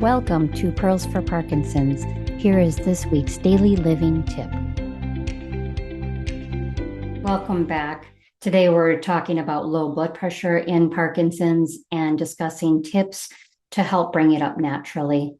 Welcome to Pearls for Parkinson's. Here is this week's daily living tip. Welcome back. Today we're talking about low blood pressure in Parkinson's and discussing tips to help bring it up naturally.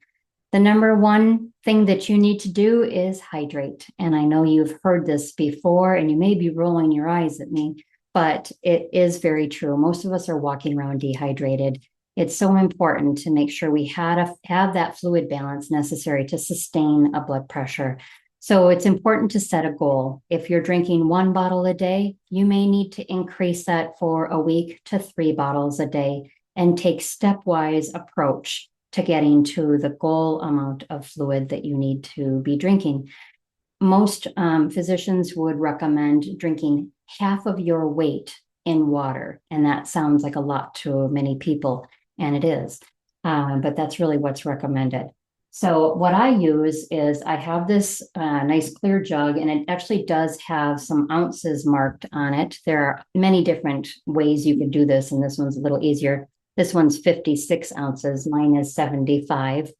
The number one thing that you need to do is hydrate. And I know you've heard this before and you may be rolling your eyes at me, but it is very true. Most of us are walking around dehydrated. It's so important to make sure we have that fluid balance necessary to sustain a blood pressure. So it's important to set a goal. If you're drinking 1 bottle a day, you may need to increase that for a week to 3 bottles a day and take stepwise approach to getting to the goal amount of fluid that you need to be drinking. Most physicians would recommend drinking half of your weight in water. And that sounds like a lot to many people. And it is, but that's really what's recommended. So what I use is I have this nice clear jug, and it actually does have some ounces marked on it. There are many different ways you could do this, and this one's a little easier. This one's 56 ounces. Mine is 75.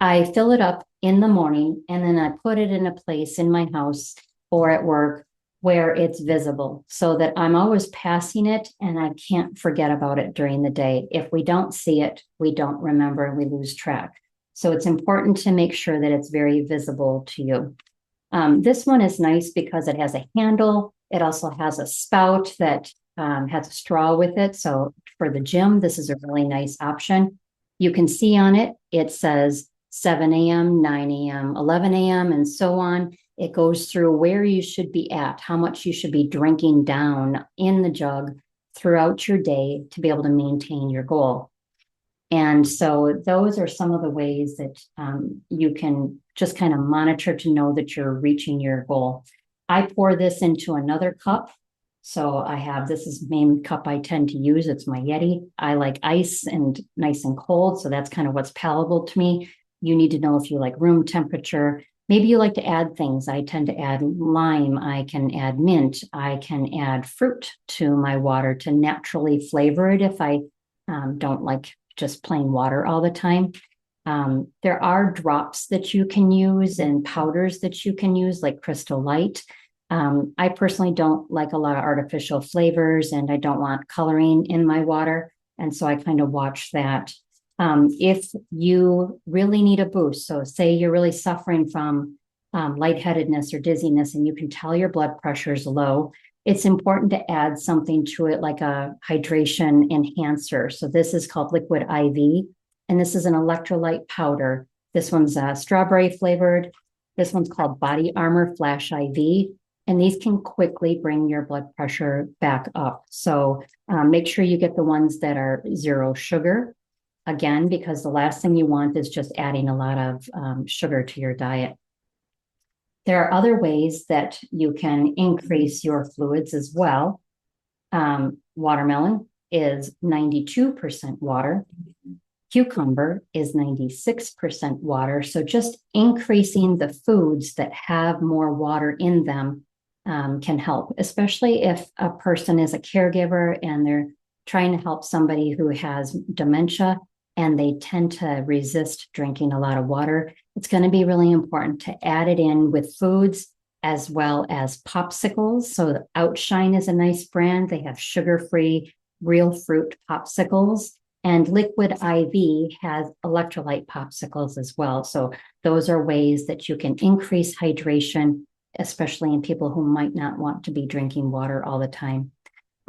I fill it up in the morning, and then I put it in a place in my house or at work where it's visible so that I'm always passing it and I can't forget about it during the day. If we don't see it, we don't remember and we lose track. So it's important to make sure that it's very visible to you. This one is nice because it has a handle. It also has a spout that has a straw with it. So for the gym, this is a really nice option. You can see on it, it says 7 a.m., 9 a.m., 11 a.m., and so on. It goes through where you should be at, how much you should be drinking down in the jug throughout your day to be able to maintain your goal. And so those are some of the ways that you can just kind of monitor to know that you're reaching your goal. I pour this into another cup. So I have, this is the main cup I tend to use. It's my Yeti. I like ice and nice and cold. So that's kind of what's palatable to me. You need to know if you like room temperature. Maybe you like to add things. I tend to add lime. I can add mint. I can add fruit to my water to naturally flavor it if I don't like just plain water all the time. There are drops that you can use and powders that you can use, like Crystal Light. I personally don't like a lot of artificial flavors, and I don't want coloring in my water. And so I kind of watch that. If you really need a boost, so say you're really suffering from lightheadedness or dizziness, and you can tell your blood pressure is low, it's important to add something to it like a hydration enhancer. So this is called Liquid IV, and this is an electrolyte powder. This one's strawberry flavored. This one's called Body Armor Flash IV, and these can quickly bring your blood pressure back up. So make sure you get the ones that are 0 sugar. Again, because the last thing you want is just adding a lot of sugar to your diet. There are other ways that you can increase your fluids as well. Watermelon is 92% water. Cucumber is 96% water. So just increasing the foods that have more water in them can help, especially if a person is a caregiver and they're trying to help somebody who has dementia and they tend to resist drinking a lot of water. It's going to be really important to add it in with foods as well as popsicles. So the Outshine is a nice brand. They have sugar-free, real fruit popsicles. And Liquid IV has electrolyte popsicles as well. So those are ways that you can increase hydration, especially in people who might not want to be drinking water all the time.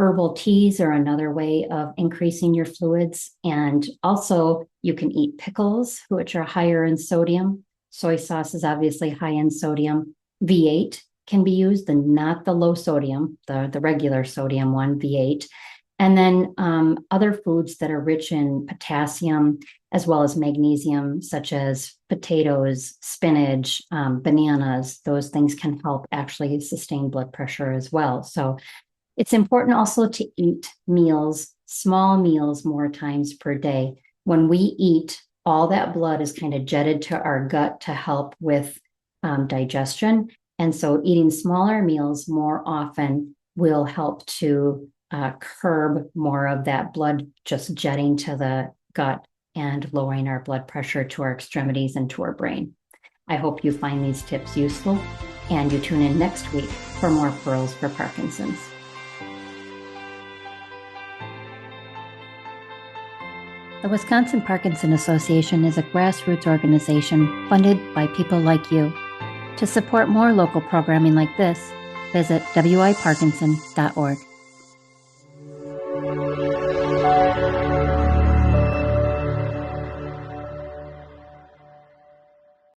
Herbal teas are another way of increasing your fluids. And also you can eat pickles, which are higher in sodium. Soy sauce is obviously high in sodium. V8 can be used, and not the low sodium, the regular sodium one, V8. And then other foods that are rich in potassium as well as magnesium, such as potatoes, spinach, bananas. Those things can help actually sustain blood pressure as well. So it's important also to eat meals, small meals, more times per day. When we eat, all that blood is kind of jetted to our gut to help with digestion. And so eating smaller meals more often will help to curb more of that blood just jetting to the gut and lowering our blood pressure to our extremities and to our brain. I hope you find these tips useful and you tune in next week for more Pearls for Parkinson's. The Wisconsin Parkinson Association is a grassroots organization funded by people like you. To support more local programming like this, visit wiparkinson.org.